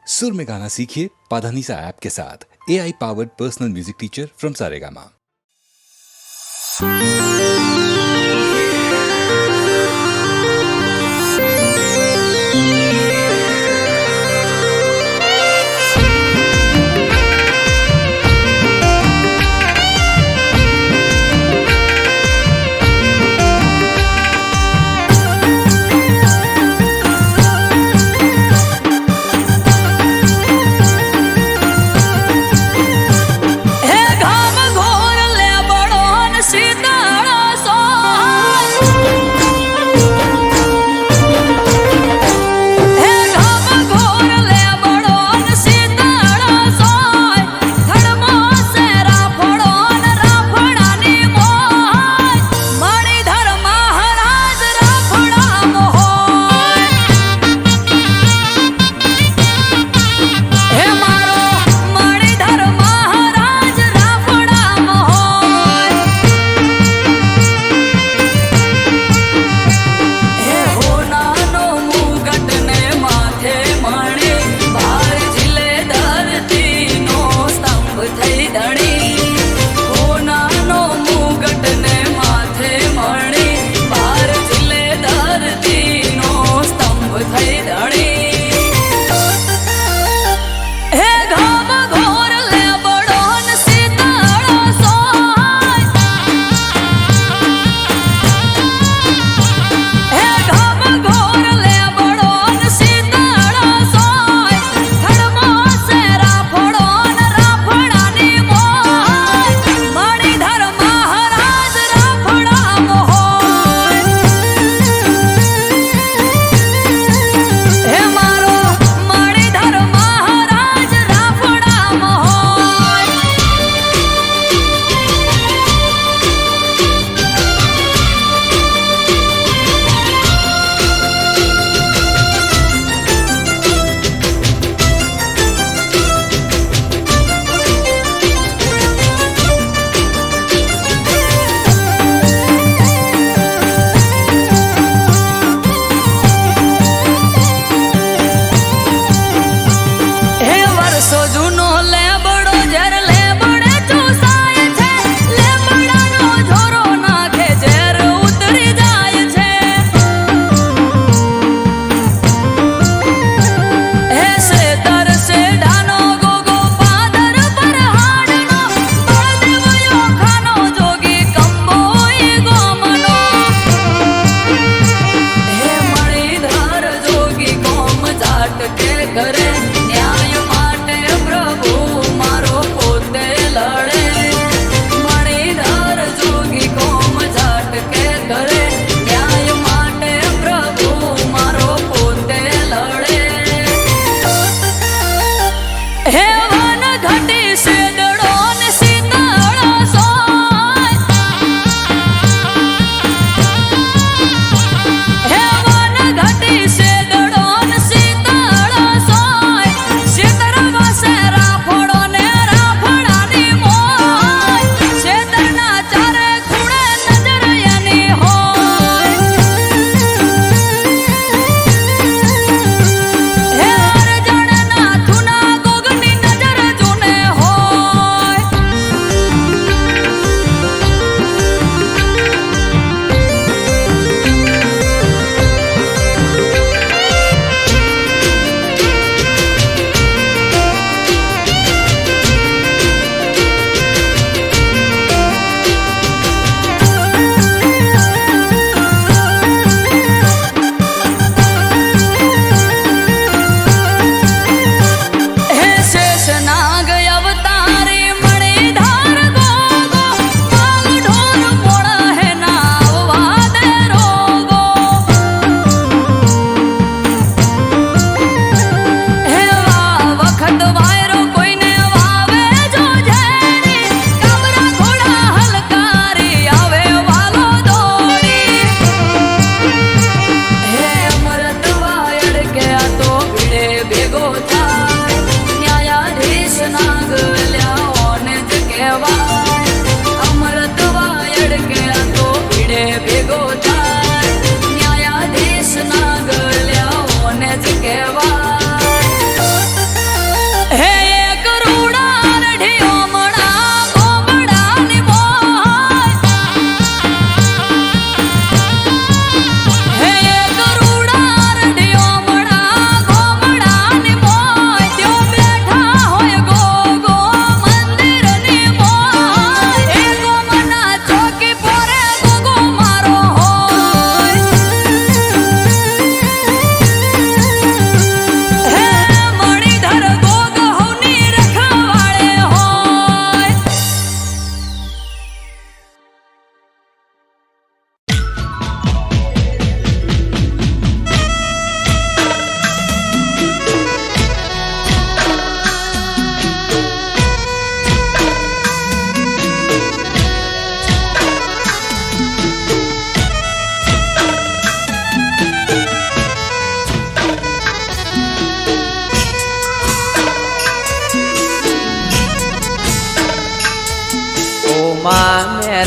सुर में गाना सीखिए पाधानीसा ऐप के साथ। AI powered personal music teacher from Saregama. हे घाम घोर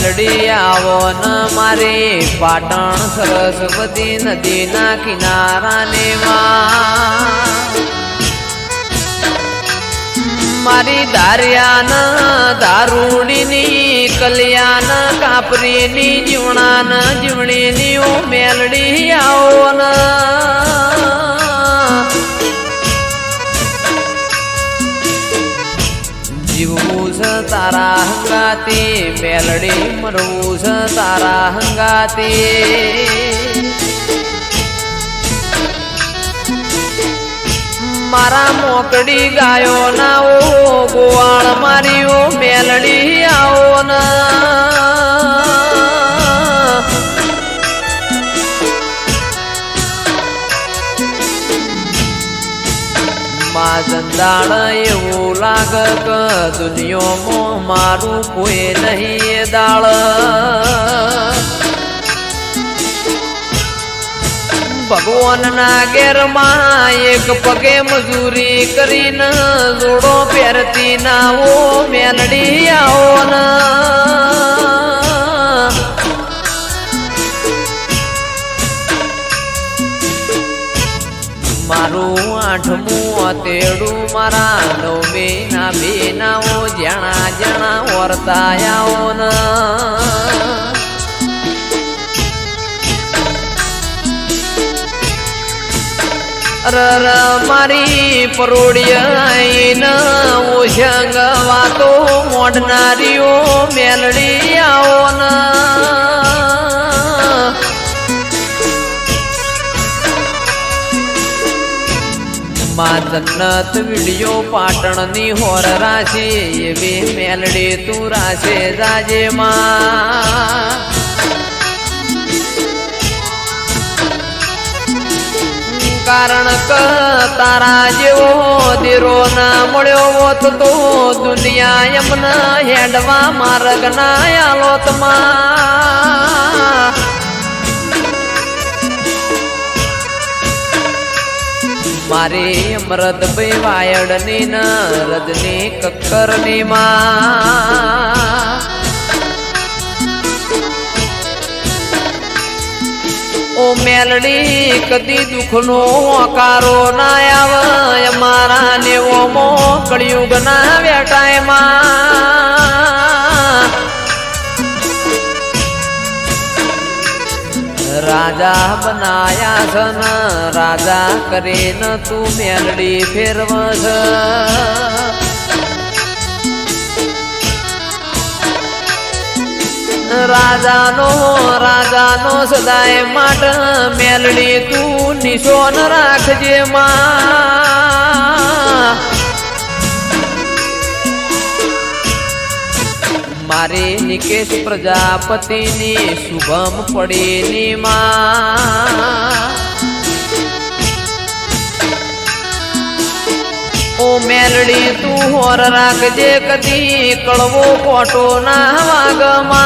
મેલડી આવો ન મારી પાટણ સરસ્વતી નદીના કિનારાને મારી દારિયાન દારૂડીની કલ્યાણ કાપરીની જીવણાન જીવણીની ઓ મેલડી આવો ન જીવવું છે તારા હંગાતી મેલડી મરવું છે તારા હંગાતી મારા મોકડી ગાયો ના ઓ ગોવાળ મારી ઓ મેલડી આવો ના જંદાળ એવું લાગ કે દુનિયામાં મારું કોઈ નહીં દાળ ભગવાનના ઘેરમાં એક પગે મજૂરી કરીને જોડો પહેરતી ના ઓ મેલડી આવો ના મારું આઠમું તેડું મારા નવમી ના બેનાઓ જણા જણા વર્તાયાઓ ન રર મારી પરોડિયા ન ઓશંગ વાતો મોડનારીઓ મેલડી આવો ના માં જન્નત વિડિયો પાટણની હોર રાશી એવી મેલડી તું રાશે જાજે માં કારણ કે તારા જેવો દીરો ના મળ્યો હોત તો દુનિયા એમને હેડવા માર્ગ ના આલોત માં મારી અમરદ ભાઈ વાયડની ન રદની કક્કરની માં ઓ મેલડી કદી દુઃખનો હોકારો ના આવે મારા નેવો મો કળિયુગ ના વેટાય માં રાજા બનાયા છે ન રાજા કરીને તું મેલડી ફેરવ છે રાજાનો સદાય માટ મેલડી તું નિશોન રાખજે માં મારી નિકેશ પ્રજાપતિની શુભમ પડીની માં ઓ મેલડી તું હોર રાખજે કદી કળવો ખોટો ના વાગમાં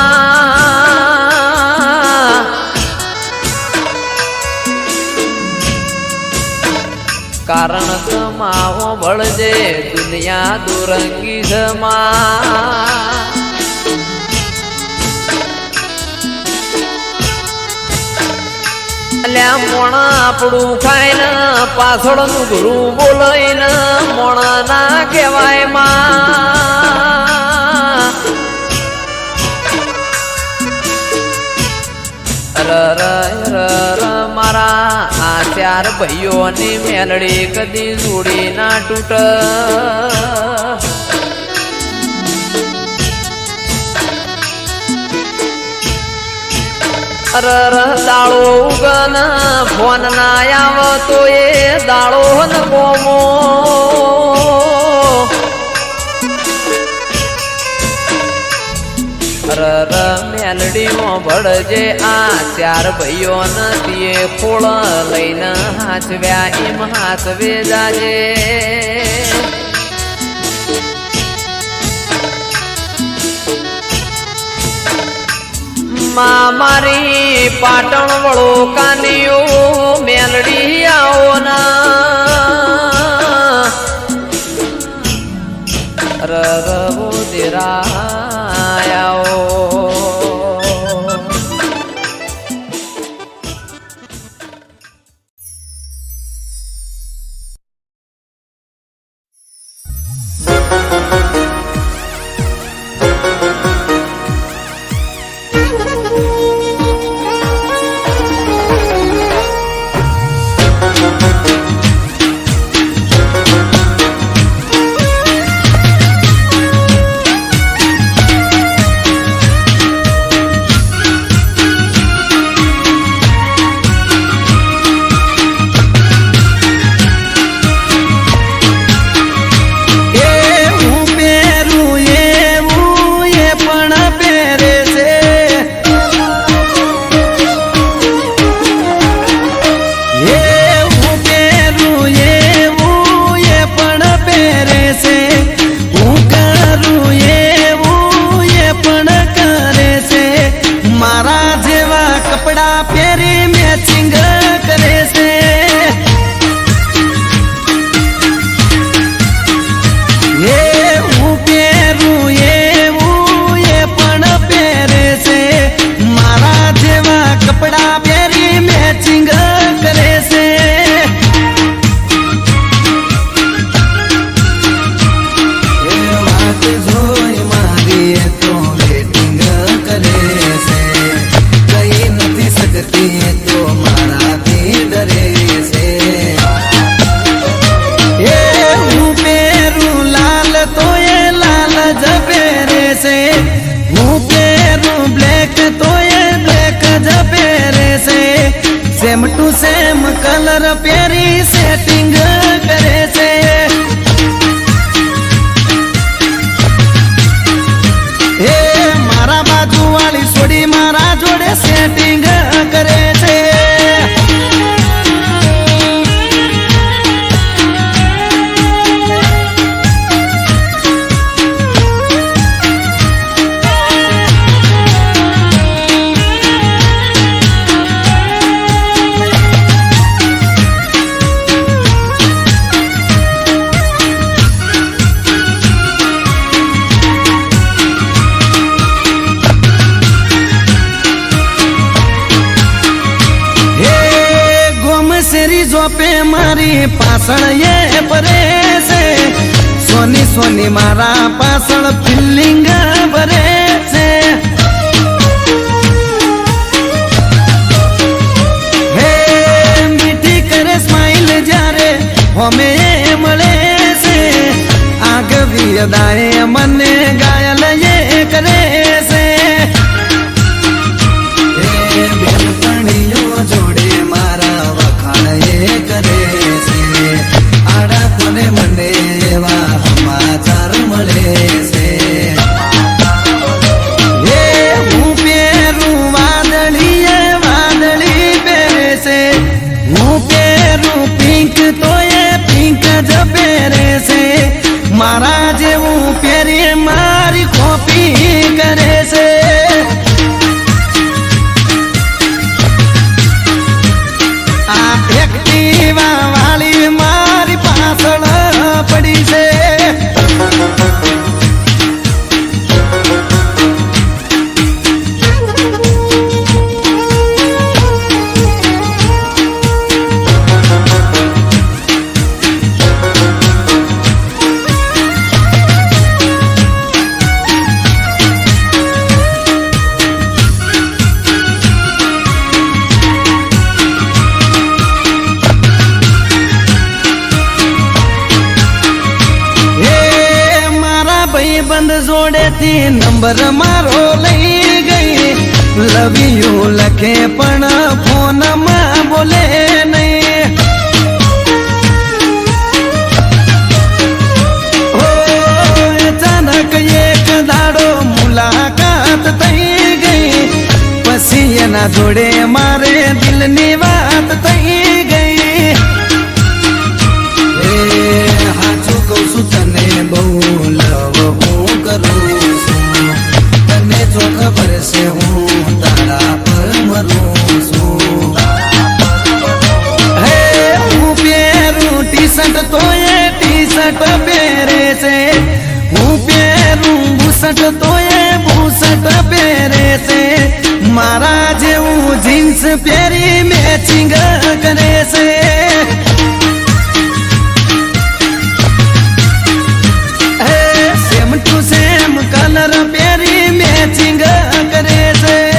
કારણ કમાવો બળજે દુનિયા દુરંગી જમા મોણા આપણું ખાઈને પાછળનું ગુરુ બોલાઈને મોણા ના કહેવાય માં મારા આ ચાર ભાઈઓની મેલડી કદી જોડી ના તૂટ દાળો ઉગન ફોન ના આવતો એ દાળો ન કોમો મેલડીમાં ભળજે આ ચાર ભાઈઓ નથી ખોળ લઈને હાચવ્યા એમ હાચવે જાજે મારી પાટણ વળો કાનીઓ મેલડી આવો ના રવો દેરાયાઓ સેમ કલર પહેરી સેટિંગ કરે છે હે મારા બાજુ વાળી છોડી મારા જોડે સેટિંગ કરે છે શેરી જોપે મારી પાછળ એ ભરે છે સોની સોની મારા પાછળ ફિલિંગ ભરે છે હે મીઠી કરે સ્માઈલ જ્યારે હોમે મળે છે આગવી અદાએ મને ઘાયલ એ કરે છે હે બેનપણીઓ જોડે મારા કરે છે આડા કોને મને એવા સમાચાર મળે છે એ હું પહેરું વાદળી પહેરે છે હું પહેરું પિંક તો એ પિંક જ પહેરે છે મારા જેવું પહેરી મારી કોપી કરે છે વાળી મારી પાછળ પડી છે બંધ જોડેથી નંબર મારો લઈ ગઈ લવ યુ લખે પણ ફોનમાં બોલે નહીં ઓ અચાનક એક દાડો મુલાકાત થઈ ગઈ પછી એના જોડે મારે દિલની વાત થઈ ગઈ હાચું કહું છું તને બહુ લવ કરું છું તને જો ખબર છે હું તારા પર મરું છું હે હું પહેરું ટી શર્ટ તો એ ટી શર્ટ પહેરે છે હું પહેરું બુશર્ટ તો એ બુશર્ટ પહેરે છે મારા જેવું જીન્સ પહેરી મેચિંગ કરે છે સેમ કલર પહેરી મેચિંગ કરે છે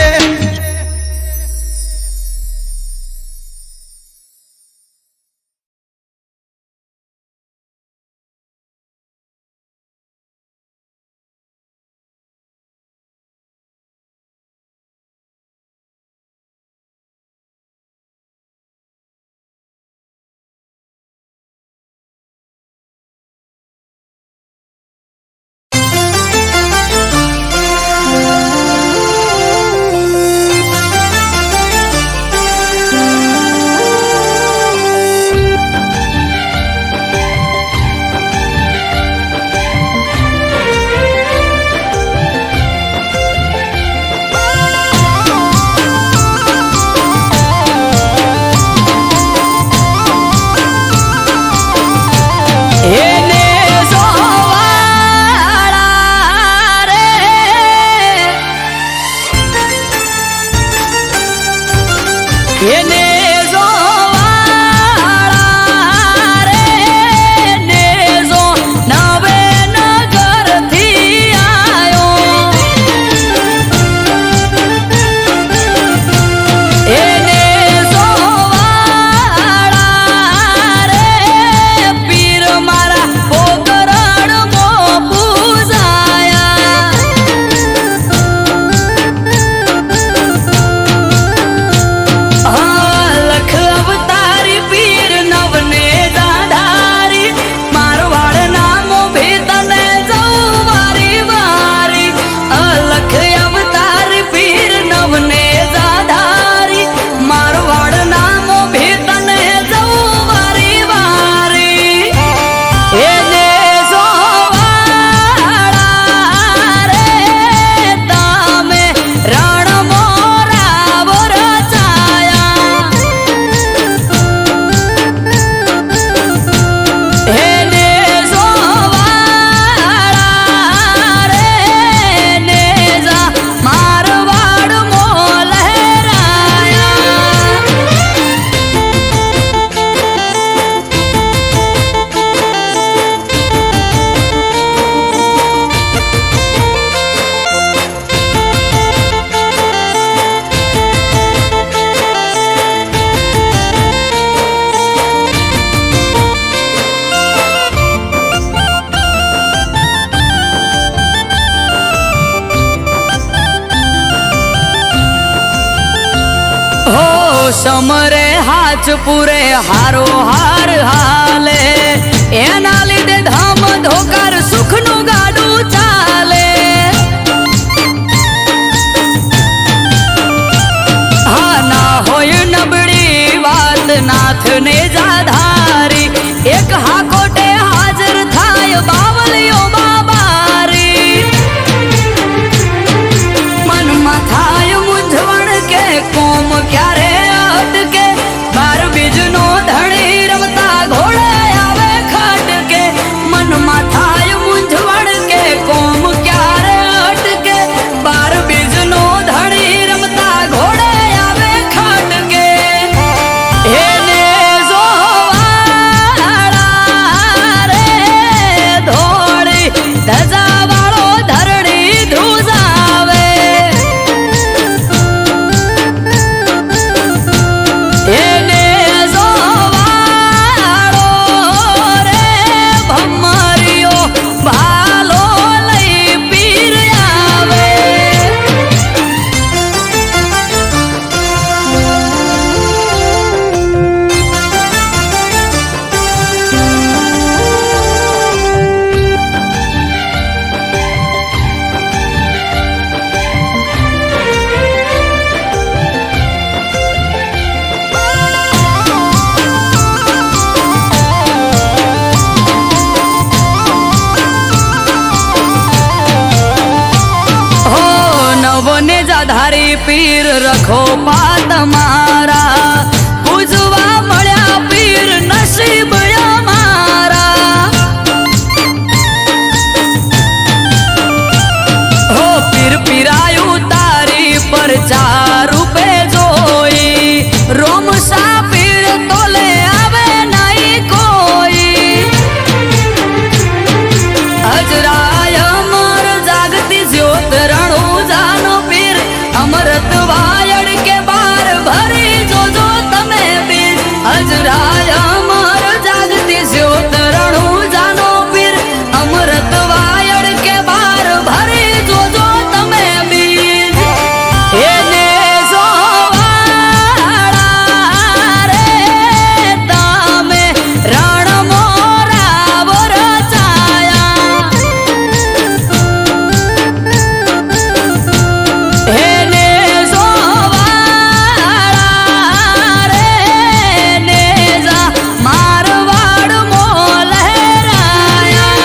સમરે હાચ પૂરે હારો હાર હાલે એના લીધે ધામ ધોકાર સુખનું ગાડું ચાલે હા ના હોય નબળી વાત નાથને જાધારી એક હાકોટે હાજર થાય બાવલીઓ બાબારી મનમાં થાય મૂંઝવણ કે કોમ ક્યારે અટકે બાર બીજનો ધણી રમતા ઘોડે આવે ખટકે મનમાં થાય મૂંઝવણ કે કોમ ક્યારે અટકે બાર બીજનો ધણી રમતા ઘોડે આવે ખટકે એને જોવાળા રે ધોળી ધજાવાળો ધરણી ધ્રુજાવે એને જોવાળો રે ભમરિયો ભાલો લઈ પીર આવે હો નવને જાધારી પીર રખો પા તમારા પૂજવા મળ્યા પીર નસીબ અમારા હો પીર પીરાયું તારી પર ચાર રૂપે જોઈ રોમસા પીર તોલે આવે નહીં કોઈ અજરાય અમર જાગતી જ્યોત રણુજાનો પીર અમરત વાયડ કે બાર ભરી જોજો તમે પીર અજરાય અમર જાગતી જ્યોત રણુજાનો પીર અમરત વાયડ કે બાર ભરી જોજો તમે પીર એને જોવાળા રે તમે રણ મોરા વરચાયા એને જોવાળા રે નેજા મારવાડ મો લહેરાયા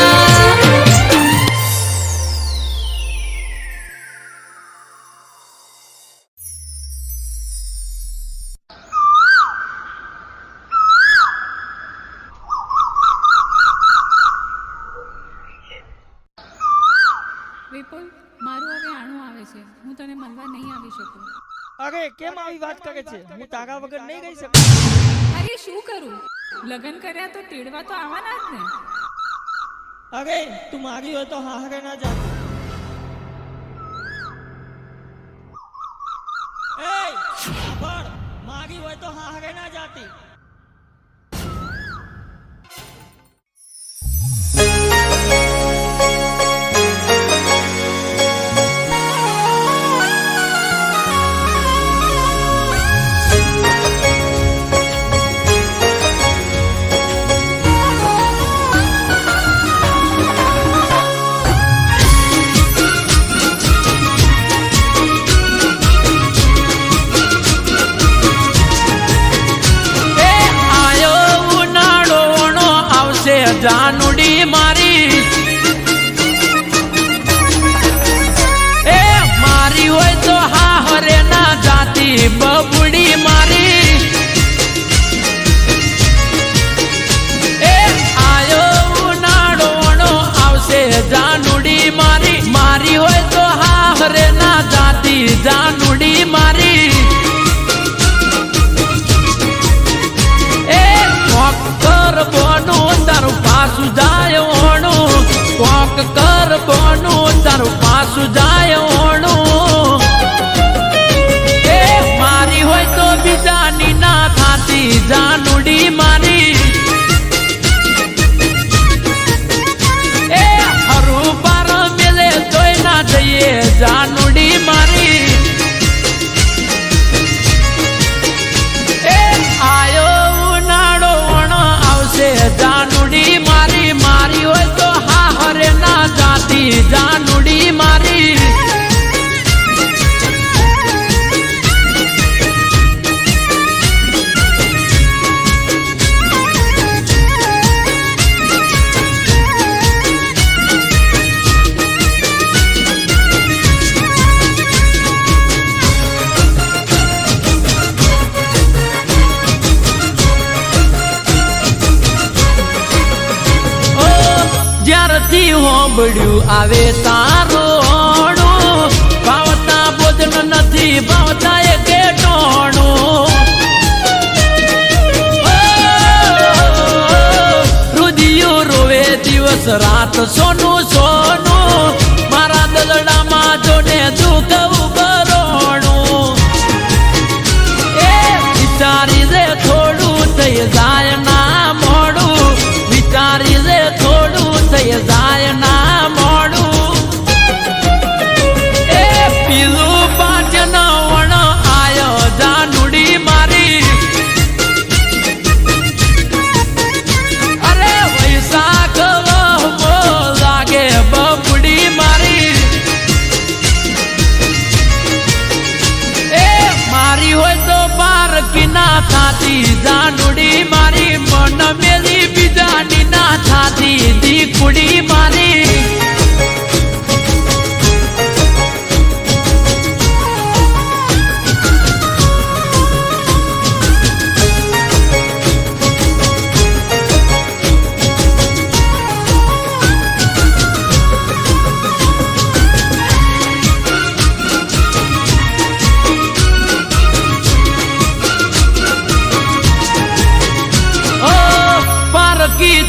વિપુલ મારું હવે આણું આવે છે હું તને મળવા નહીં આવી શકું અરે કેમ આવી વાત કરે છે હું તારા વગર નહીં રહી શકું અરે શું કરું લગ્ન કર્યા તો તેડવા તો આવવાના જ ને અરે તું મારી હોય તો હારે ના જા સાંભળ મારી હોય તો હારે ના જાતી જાનુડી મારી એ મારી હોય તો હા હરે ના જાતી બબુડી મારી એ આયો ઉનાળોનો આવશે જાનુડી મારી મારી હોય તો હા હરે ના જાતી જાનુડી મારી એ કર બોનું તારું પાસું જાય ઓણું કોક કર બોનું તારું પાસું જાય ઓણું એ મારી હોય તો બીજાની ના થાતી જાનુડી મારી એ હરું પાર મેલે તોય ના જઈએ જાનુડી મારી જ્યારથી હોંભળ્યું આવે તારોણું ભાવતા ભોજન નથી ભાવતા એ કેટોણું રુદિયું રોવે દિવસ રાત સોનું સોનું મારા દલડામાં જોને દુઃખ ઉભરોણું એ વિચારી રે થોડું થઈ જાય ના મોડું વિચારી રે થોડું થઈ જાય ના મોડું એ પીલું પાચન વણ આયો જાનુડી મારી અરે વૈશાખ વહમો લાગે બબડી મારી એ મારી હોય તો બાર કિના થાતી જાનુડી મારી મન મેલી બીજાની ના થાતી દી કુડી મારી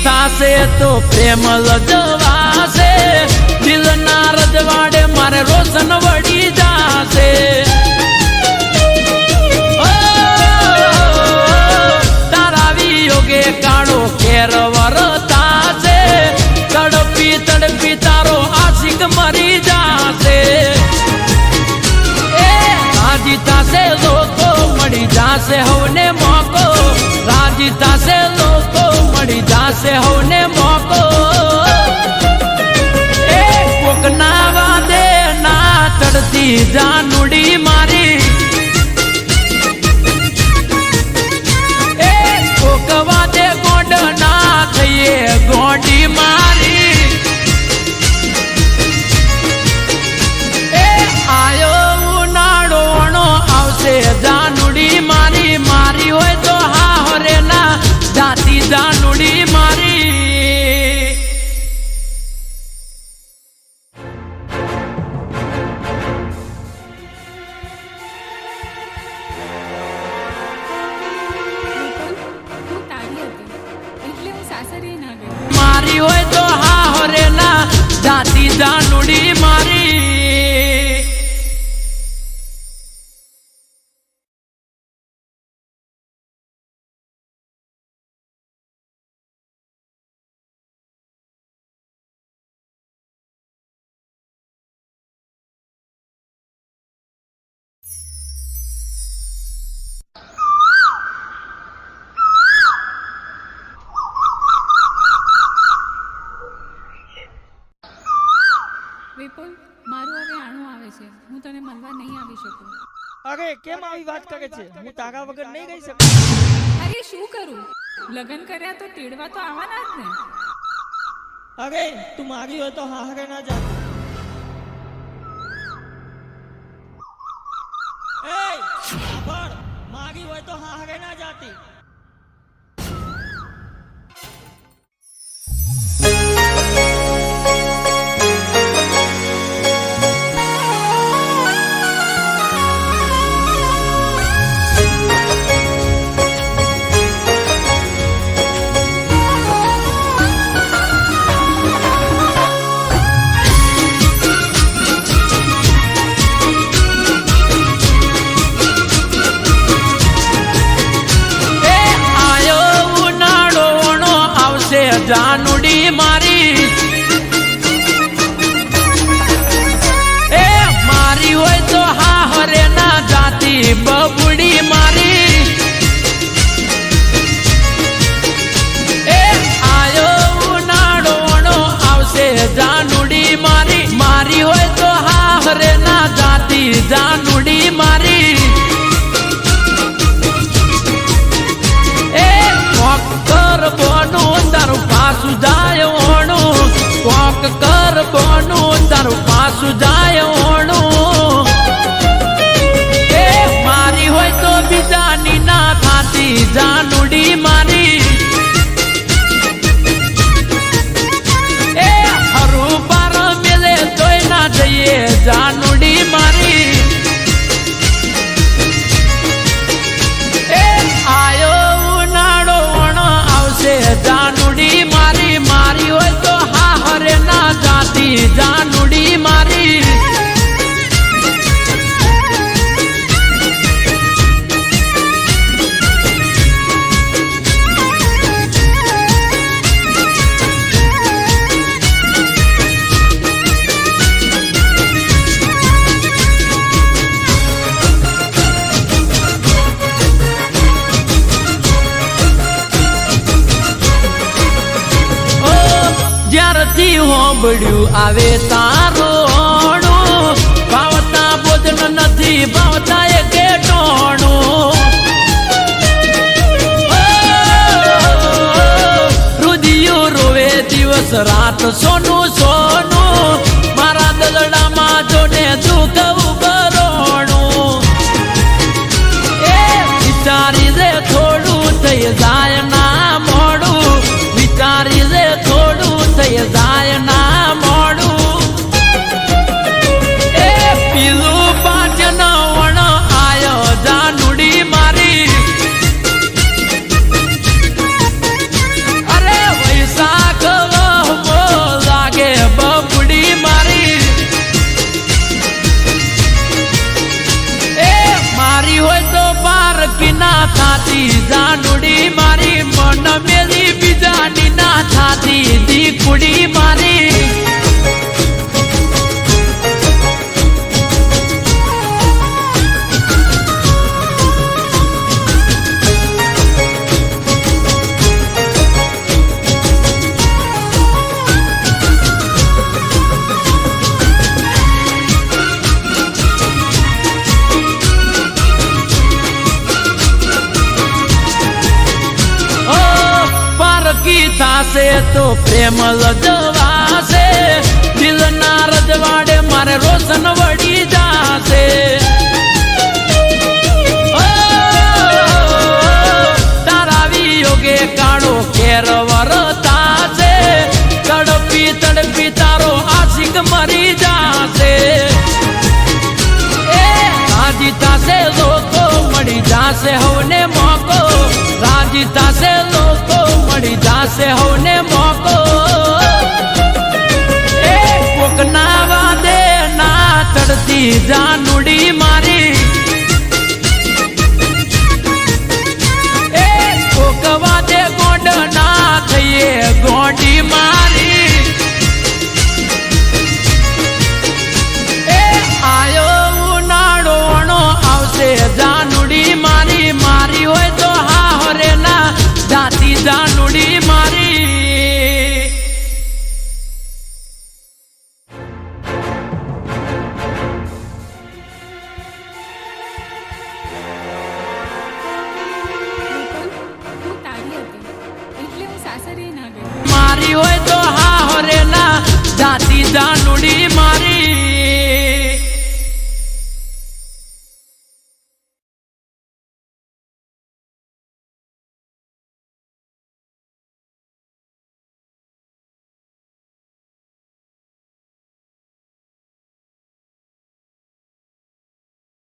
થાશે તો પ્રેમ લજવાશે દિલના રજવાડે મારે રોશન વળી જાશે તારા વિયોગે કાળો કેર વરતાશે તડપી તડપી તારો આશિક મરી જાશે એ રાજી થાશે લોકો મળી જાશે હવને મોકો રાજી થાશે લોકો મળી જાશે હવને મોકો એ કોકના વાદે ના ચડતી જાનુડી મારી એ કોક વાદે ગોંડ ના થઈએ ગોંડી મારી એ આયો ઉનાળોણો આવશે જાનુડી મારી મારી હોય તો હા હરે ના જાતી જાનુડી મારી વિપુલ હું તારી હતી એટલે હું સાસરે ના ગઈ મારી હોય તો હા હરે ના જાતી જાનુડી મારી વિપુલ મારું હવે આણું આવે છે હું તને મળવા નહીં આવી શકું અરે કેમ આવી વાત કરે છે હું તારા વગર નહીં રહી શકું અરે શું કરું લગ્ન કર્યા તો તેડવા તો આવવાના જ ને અરે તું મારી હોય તો હારે ના જા એ સાંભળ મારી હોય તો હારે ના જાતી જાનુડી મારી એ મારી હોય તો હા હરે ના જાતી બબુડી મારી એ આયો ઉનાળોણો આવશે જાનુડી મારી મારી હોય તો હા હરે ના જાતી જાનુડી મારી એ મોકર બોનું તારું પાછું જાય ઓણું કોક કર બોનું તારું પાછું જાય ઓણું એ મારી હોય તો બીજાની ના થાતી જાનુડી મારી એ નથી હોબળ્યું આવે તારોણું ભાવતા ભોજન નથી ભાવતા એકે ટોણું રુદિયો રોવે દિવસ રાત સોનું સોનું મારા દલડામાં જોને દુઃખ ઉભરોણું એ વિચારી રે થોડું થઈ જાય ના મોડું વિચારી રે થોડું થઈ જાય ના મોડું એ પીલું પાટણ વણ આયો જાનુડી મારી અરે વૈશાખ વહમો લાગે બબુડી મારી એ મારી હોય તો બાર કિના થાતી જાનુડી મારી મન મેલી બીજાની ના થાતી દીકુડી મારી થાશે તો પ્રેમ લજવાશે દિલના રજવાડે મારે રોશન વળી જાશે તારા વિયોગે કાળો કેર વરતાશે તડપી તડપી તારો આશિક મરી જાશે એ રાજી થાશે લોકો મળી જાશે હવને મોકો રાજી થાશે લોકો મળી જાશે હવને મોકો એ કોકના વાદે ના ચડતી જાનુડી